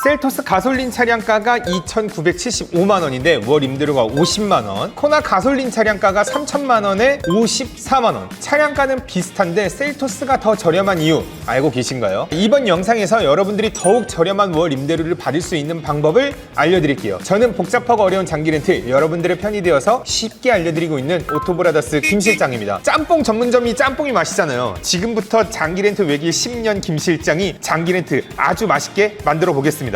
셀토스 가솔린 차량가가 2,975만원인데 월 임대료가 50만원, 코나 가솔린 차량가가 3천만원에 54만원. 차량가는 비슷한데 셀토스가 더 저렴한 이유 알고 계신가요? 이번 영상에서 여러분들이 더욱 저렴한 월 임대료를 받을 수 있는 방법을 알려드릴게요. 저는 복잡하고 어려운 장기 렌트 여러분들의 편이 되어서 쉽게 알려드리고 있는 오토브라더스 김 실장입니다. 짬뽕 전문점이 짬뽕이 맛있잖아요. 지금부터 장기 렌트 외길 10년 김 실장이 장기 렌트 아주 맛있게 만들어 보겠습니다.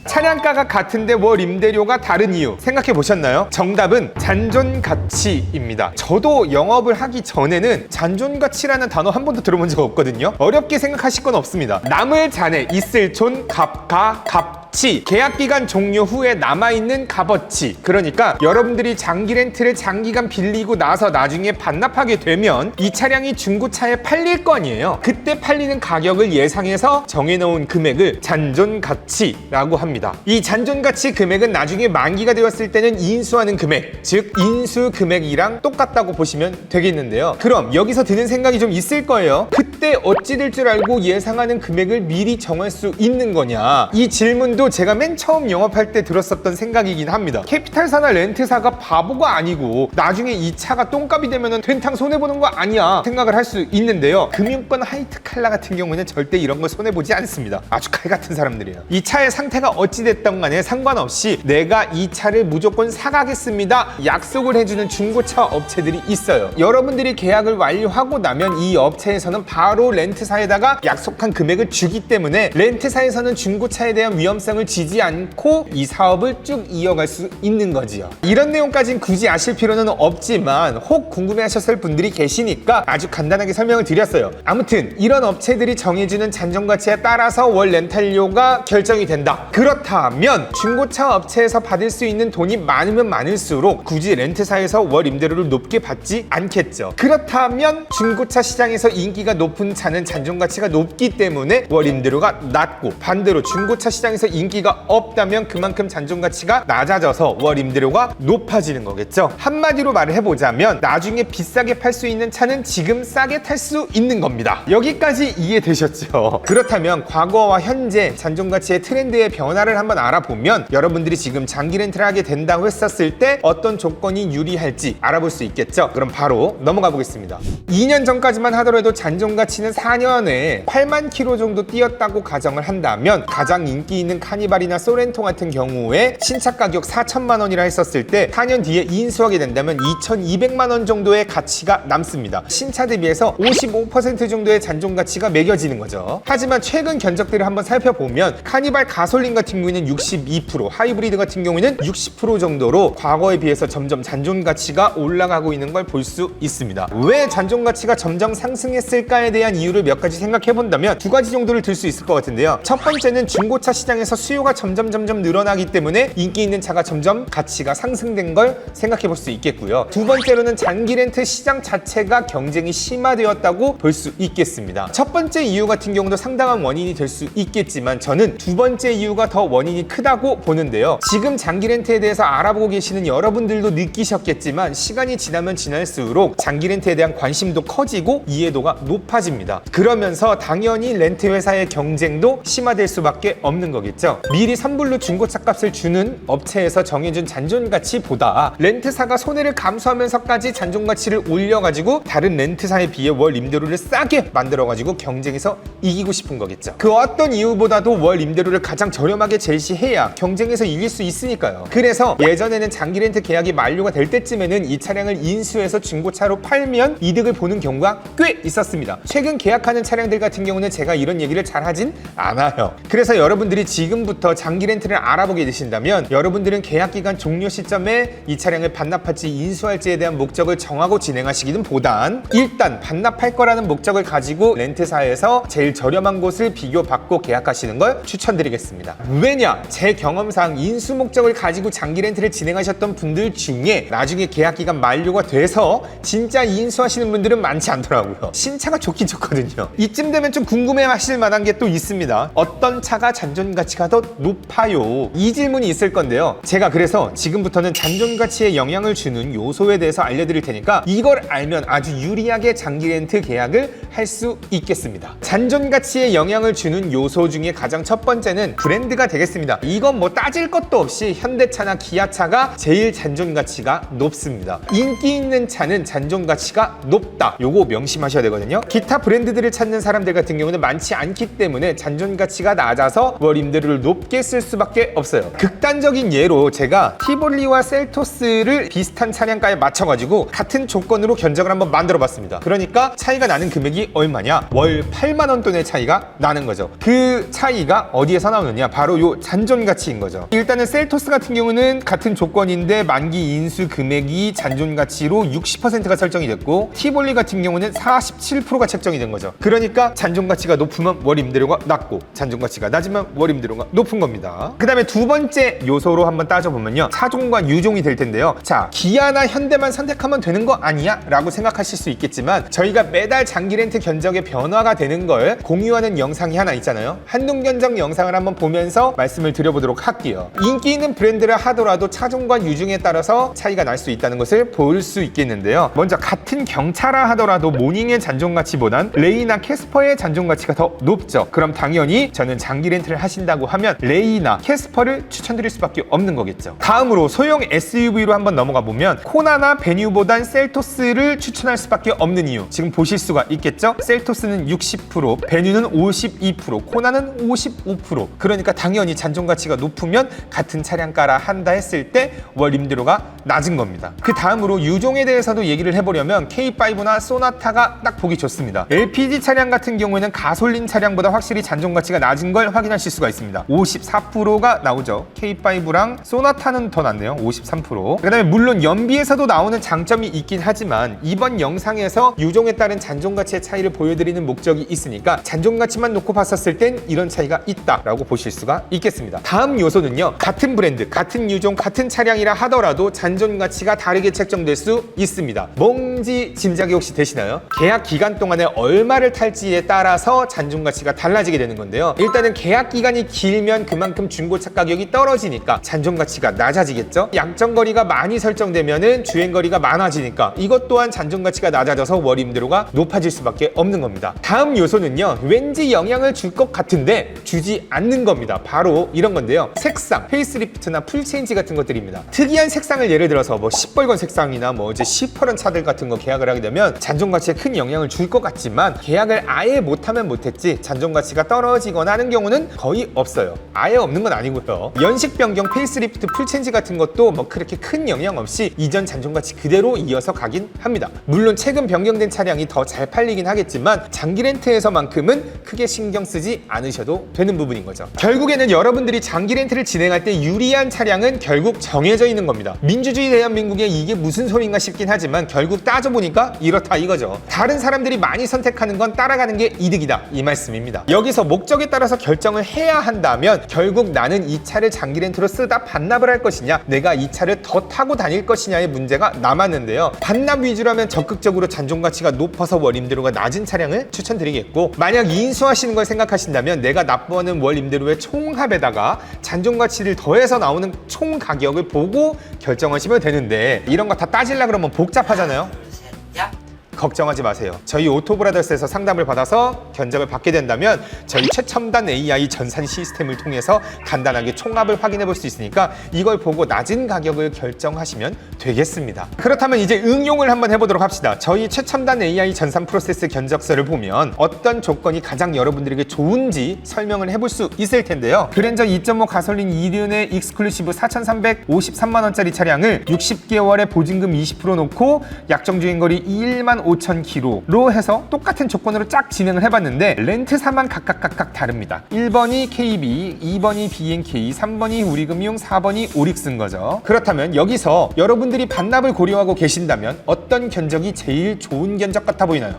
차량가가 같은데 월 임대료가 다른 이유 생각해 보셨나요? 정답은 잔존가치입니다. 저도 영업을 하기 전에는 잔존가치라는 단어 한 번도 들어본 적 없거든요. 어렵게 생각하실 건 없습니다. 남을 잔에 있을 존, 값가, 값치, 계약기간 종료 후에 남아있는 값어치. 그러니까 여러분들이 장기 렌트를 장기간 빌리고 나서 나중에 반납하게 되면 이 차량이 중고차에 팔릴 거 아니에요. 그때 팔리는 가격을 예상해서 정해놓은 금액을 잔존가치라고 합니다. 이 잔존가치 금액은 나중에 만기가 되었을 때는 인수하는 금액, 즉 인수 금액이랑 똑같다고 보시면 되겠는데요. 그럼 여기서 드는 생각이 좀 있을 거예요. 그때 어찌 될 줄 알고 예상하는 금액을 미리 정할 수 있는 거냐? 이 질문도 제가 맨 처음 영업할 때 들었었던 생각이긴 합니다. 캐피탈사나 렌트사가 바보가 아니고 나중에 이 차가 똥값이 되면 된탕 손해보는 거 아니야 생각을 할 수 있는데요. 금융권 하이트 칼라 같은 경우는 절대 이런 걸 손해보지 않습니다. 아주 칼 같은 사람들이에요. 이 차의 상태가 어찌됐던 간에 상관없이 내가 이 차를 무조건 사가겠습니다 약속을 해주는 중고차 업체들이 있어요. 여러분들이 계약을 완료하고 나면 이 업체에서는 바로 렌트사에다가 약속한 금액을 주기 때문에 렌트사에서는 중고차에 대한 위험성을 지지 않고 이 사업을 쭉 이어갈 수 있는 거지요. 이런 내용까지는 굳이 아실 필요는 없지만 혹 궁금해하셨을 분들이 계시니까 아주 간단하게 설명을 드렸어요. 아무튼 이런 업체들이 정해주는 잔존가치에 따라서 월 렌탈료가 결정이 된다. 그렇다면 중고차 업체에서 받을 수 있는 돈이 많으면 많을수록 굳이 렌트사에서 월 임대료를 높게 받지 않겠죠. 그렇다면 중고차 시장에서 인기가 높은 차는 잔존가치가 높기 때문에 월 임대료가 낮고, 반대로 중고차 시장에서 인기가 없다면 그만큼 잔존가치가 낮아져서 월 임대료가 높아지는 거겠죠. 한마디로 말을 해보자면 나중에 비싸게 팔 수 있는 차는 지금 싸게 탈 수 있는 겁니다. 여기까지 이해되셨죠? 그렇다면 과거와 현재 잔존가치의 트렌드의 변화를 한번 알아보면 여러분들이 지금 장기 렌트를 하게 된다고 했었을 때 어떤 조건이 유리할지 알아볼 수 있겠죠. 그럼 바로 넘어가 보겠습니다. 2년 전까지만 하더라도 잔존가치는 4년에 8만 킬로 정도 뛰었다고 가정을 한다면 가장 인기 있는 카니발이나 소렌토 같은 경우에 신차 가격 4천만 원이라 했었을 때 4년 뒤에 인수하게 된다면 2,200만 원 정도의 가치가 남습니다. 신차 대비해서 55% 정도의 잔존가치가 매겨지는 거죠. 하지만 최근 견적들을 한번 살펴보면 카니발 가솔린 같은 경우에는 62%, 하이브리드 같은 경우에는 60% 정도로 과거에 비해서 점점 잔존가치가 올라가고 있는 걸 볼 수 있습니다. 왜 잔존가치가 점점 상승했을까에 대한 이유를 몇 가지 생각해 본다면 두 가지 정도를 들 수 있을 것 같은데요. 첫 번째는 중고차 시장에서 수요가 점점 늘어나기 때문에 인기 있는 차가 점점 가치가 상승된 걸 생각해 볼 수 있겠고요. 두 번째로는 장기 렌트 시장 자체가 경쟁이 심화되었다고 볼 수 있겠습니다. 첫 번째 이유 같은 경우도 상당한 원인이 될 수 있겠지만 저는 두 번째 이유가 더 원인이 크다고 보는데요. 지금 장기 렌트에 대해서 알아보고 계시는 여러분들도 느끼셨겠지만 시간이 지나면 지날수록 장기 렌트에 대한 관심도 커지고 이해도가 높아집니다. 그러면서 당연히 렌트 회사의 경쟁도 심화될 수밖에 없는 거겠죠. 미리 선불로 중고차 값을 주는 업체에서 정해준 잔존가치보다 렌트사가 손해를 감수하면서까지 잔존가치를 올려가지고 다른 렌트사에 비해 월 임대료를 싸게 만들어가지고 경쟁에서 이기고 싶은 거겠죠. 그 어떤 이유보다도 월 임대료를 가장 저렴하게 제시해야 경쟁에서 이길 수 있으니까요. 그래서 예전에는 장기 렌트 계약이 만료가 될 때쯤에는 이 차량을 인수해서 중고차로 팔면 이득을 보는 경우가 꽤 있었습니다. 최근 계약하는 차량들 같은 경우는 제가 이런 얘기를 잘 하진 않아요. 그래서 여러분들이 지금부터 장기 렌트를 알아보게 되신다면 여러분들은 계약기간 종료 시점에 이 차량을 반납할지 인수할지에 대한 목적을 정하고 진행하시기는 보단 일단 반납할 거라는 목적을 가지고 렌트사에서 제일 저렴한 곳을 비교받고 계약하시는 걸 추천드리겠습니다. 왜냐? 제 경험상 인수 목적을 가지고 장기 렌트를 진행하셨던 분들 중에 나중에 계약기간 만료가 돼서 진짜 인수하시는 분들은 많지 않더라고요. 신차가 좋긴 좋거든요. 이쯤 되면 좀 궁금해 하실 만한 게 또 있습니다. 어떤 차가 잔존가치가 잔존가치가 더 높아요? 이 질문이 있을 건데요. 제가 그래서 지금부터는 잔존가치에 영향을 주는 요소에 대해서 알려드릴 테니까 이걸 알면 아주 유리하게 장기 렌트 계약을 할 수 있겠습니다. 잔존가치에 영향을 주는 요소 중에 가장 첫 번째는 브랜드가 되겠습니다. 이건 뭐 따질 것도 없이 현대차나 기아차가 제일 잔존가치가 높습니다. 인기 있는 차는 잔존가치가 높다. 요거 명심하셔야 되거든요. 기타 브랜드들을 찾는 사람들 같은 경우는 많지 않기 때문에 잔존가치가 낮아서 월 임대료를 높게 쓸 수밖에 없어요. 극단적인 예로 제가 티볼리와 셀토스를 비슷한 차량가에 맞춰가지고 같은 조건으로 견적을 한번 만들어 봤습니다. 그러니까 차이가 나는 금액이 얼마냐? 월 8만 원 돈의 차이가 나는 거죠. 그 차이가 어디에서 나오느냐? 바로 요 잔존가치인 거죠. 일단은 셀토스 같은 경우는 같은 조건인데 만기 인수 금액이 잔존가치로 60%가 설정이 됐고 티볼리 같은 경우는 47%가 책정이 된 거죠. 그러니까 잔존가치가 높으면 월 임대료가 낮고 잔존가치가 낮으면 월 임대료가 높은 겁니다. 그 다음에 두 번째 요소로 한번 따져보면요, 차종과 유종이 될 텐데요. 자, 기아나 현대만 선택하면 되는 거 아니야? 라고 생각하실 수 있겠지만 저희가 매달 장기 렌트 견적의 변화가 되는 걸 공유하는 영상이 하나 있잖아요. 한동 견적 영상을 한번 보면서 말씀을 드려보도록 할게요. 인기 있는 브랜드를 하더라도 차종과 유종에 따라서 차이가 날 수 있다는 것을 볼 수 있겠는데요. 먼저 같은 경차라 하더라도 모닝의 잔존가치보단 레이나 캐스퍼의 잔존가치가 더 높죠. 그럼 당연히 저는 장기 렌트를 하신다고 하면 레이나 캐스퍼를 추천드릴 수밖에 없는 거겠죠. 다음으로 소형 SUV로 한번 넘어가 보면 코나나 베뉴보단 셀토스를 추천할 수밖에 없는 이유, 지금 보실 수가 있겠죠? 셀토스는 60%, 베뉴는 52%, 코나는 55%. 그러니까 당연히 잔존가치가 높으면 같은 차량가라 한다 했을 때 월 임대료가 낮은 겁니다. 그 다음으로 유종에 대해서도 얘기를 해보려면 K5나 소나타가 딱 보기 좋습니다. LPG 차량 같은 경우에는 가솔린 차량보다 확실히 잔존가치가 낮은 걸 확인하실 수가 있습니다. 54%가 나오죠. K5랑 소나타는 더 낫네요. 53%. 그 다음에 물론 연비에서도 나오는 장점이 있긴 하지만 이번 영상에서 유종에 따른 잔존가치의 차이를 보여드리는 목적이 있으니까 잔존가치만 놓고 봤었을 땐 이런 차이가 있다라고 보실 수가 있겠습니다. 다음 요소는요, 같은 브랜드, 같은 유종, 같은 차량이라 하더라도 잔존가치가 다르게 책정될 수 있습니다. 뭔지 짐작이 혹시 되시나요? 계약 기간 동안에 얼마를 탈지에 따라서 잔존가치가 달라지게 되는 건데요. 일단은 계약 기간이 길면 그만큼 중고차 가격이 떨어지니까 잔존가치가 낮아지겠죠. 약정거리가 많이 설정되면은 주행거리가 많아지니까 이것 또한 잔존가치가 낮아져서 월 임대료가 높아질 수밖에 없는 겁니다. 다음 요소는요, 왠지 영향을 줄 것 같은데 주지 않는 겁니다. 바로 이런 건데요, 색상, 페이스리프트나 풀체인지 같은 것들입니다. 특이한 색상을 예를 들어서 뭐 시뻘건 색상이나 뭐 이제 시퍼런 차들 같은 거 계약을 하게 되면 잔존가치에 큰 영향을 줄 것 같지만 계약을 아예 못하면 못했지 잔존가치가 떨어지거나 하는 경우는 거의 없어요. 아예 없는 건 아니고요. 연식 변경, 페이스리프트, 풀체인지 같은 것도 뭐 그렇게 큰 영향 없이 이전 잔존가치 그대로 이어서 가긴 합니다. 물론 최근 변경된 차량이 더 잘 팔리긴 하겠지만 장기 렌트에서만큼은 크게 신경 쓰지 않으셔도 되는 부분인 거죠. 결국에는 여러분들이 장기 렌트를 진행할 때 유리한 차량은 결국 정해져 있는 겁니다. 민주주의 대한민국에 이게 무슨 소린가 싶긴 하지만 결국 따져보니까 이렇다 이거죠. 다른 사람들이 많이 선택하는 건 따라가는 게 이득이다, 이 말씀입니다. 여기서 목적에 따라서 결정을 해야 한다면 결국 나는 이 차를 장기 렌트로 쓰다 반납을 할 것이냐, 내가 이 차를 더 타고 다닐 것이냐의 문제가 남았는데요. 반납 위주라면 적극적으로 잔존가치가 높아서 월 임대료가 낮은 차량을 추천드리겠고, 만약 인수하시는 걸 생각하신다면 내가 납부하는 월 임대료의 총합에다가 잔존가치를 더해서 나오는 총 가격을 보고 결정하시면 되는데 이런 거 다 따지려 그러면 복잡하잖아요. 걱정하지 마세요. 저희 오토브라더스에서 상담을 받아서 견적을 받게 된다면 저희 최첨단 AI 전산 시스템을 통해서 간단하게 총합을 확인해 볼 수 있으니까 이걸 보고 낮은 가격을 결정하시면 되겠습니다. 그렇다면 이제 응용을 한번 해보도록 합시다. 저희 최첨단 AI 전산 프로세스 견적서를 보면 어떤 조건이 가장 여러분들에게 좋은지 설명을 해볼 수 있을 텐데요. 그랜저 2.5 가솔린 2륜의 익스클루시브 4,353만 원짜리 차량을 60개월에 보증금 20% 놓고 약정주행거리 15,000km로 해서 똑같은 조건으로 쫙 진행을 해봤는데 렌트사만 각각 다릅니다. 1번이 KB, 2번이 BNK, 3번이 우리금융, 4번이 오릭스인 거죠. 그렇다면 여기서 여러분들이 반납을 고려하고 계신다면 어떤 견적이 제일 좋은 견적 같아 보이나요?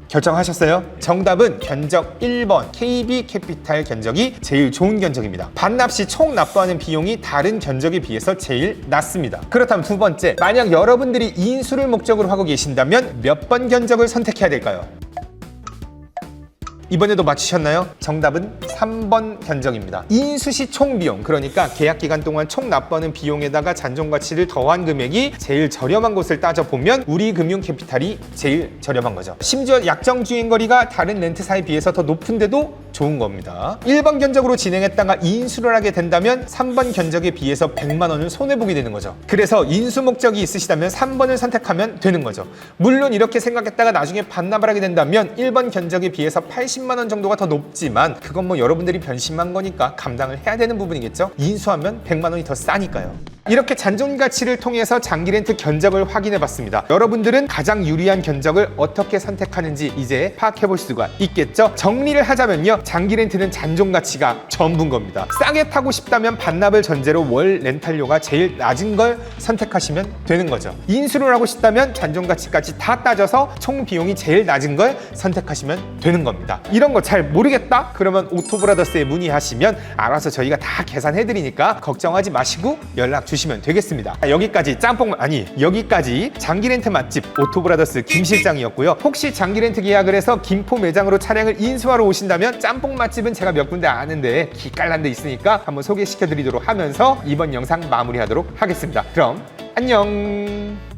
결정하셨어요? 정답은 견적 1번 KB 캐피탈 견적이 제일 좋은 견적입니다. 반납 시 총 납부하는 비용이 다른 견적에 비해서 제일 낮습니다. 그렇다면 두 번째, 만약 여러분들이 인수를 목적으로 하고 계신다면 몇 번 견적을 선택해야 될까요? 이번에도 맞추셨나요? 정답은 3번 견적입니다. 인수시 총 비용, 그러니까 계약 기간 동안 총 납부하는 비용에다가 잔존 가치를 더한 금액이 제일 저렴한 곳을 따져보면 우리금융캐피탈이 제일 저렴한 거죠. 심지어 약정 주행거리가 다른 렌트사에 비해서 더 높은데도 좋은 겁니다. 1번 견적으로 진행했다가 인수를 하게 된다면 3번 견적에 비해서 100만 원을 손해보게 되는 거죠. 그래서 인수 목적이 있으시다면 3번을 선택하면 되는 거죠. 물론 이렇게 생각했다가 나중에 반납을 하게 된다면 1번 견적에 비해서 80만 원 정도가 더 높지만 그건 뭐 여러분들이 변심한 거니까 감당을 해야 되는 부분이겠죠. 인수하면 100만 원이 더 싸니까요. 이렇게 잔존 가치를 통해서 장기 렌트 견적을 확인해 봤습니다. 여러분들은 가장 유리한 견적을 어떻게 선택하는지 이제 파악해 볼 수가 있겠죠? 정리를 하자면요, 장기 렌트는 잔존 가치가 전부인 겁니다. 싸게 타고 싶다면 반납을 전제로 월 렌탈료가 제일 낮은 걸 선택하시면 되는 거죠. 인수를 하고 싶다면 잔존 가치까지 다 따져서 총 비용이 제일 낮은 걸 선택하시면 되는 겁니다. 이런 거 잘 모르겠다? 그러면 오토브라더스에 문의하시면 알아서 저희가 다 계산해 드리니까 걱정하지 마시고 연락 주시면 되겠습니다. 여기까지 여기까지 장기 렌트 맛집 오토브라더스 김 실장이었고요. 혹시 장기 렌트 계약을 해서 김포 매장으로 차량을 인수하러 오신다면 짬뽕 맛집은 제가 몇 군데 아는데 기깔난 데 있으니까 한번 소개시켜 드리도록 하면서 이번 영상 마무리하도록 하겠습니다. 그럼 안녕.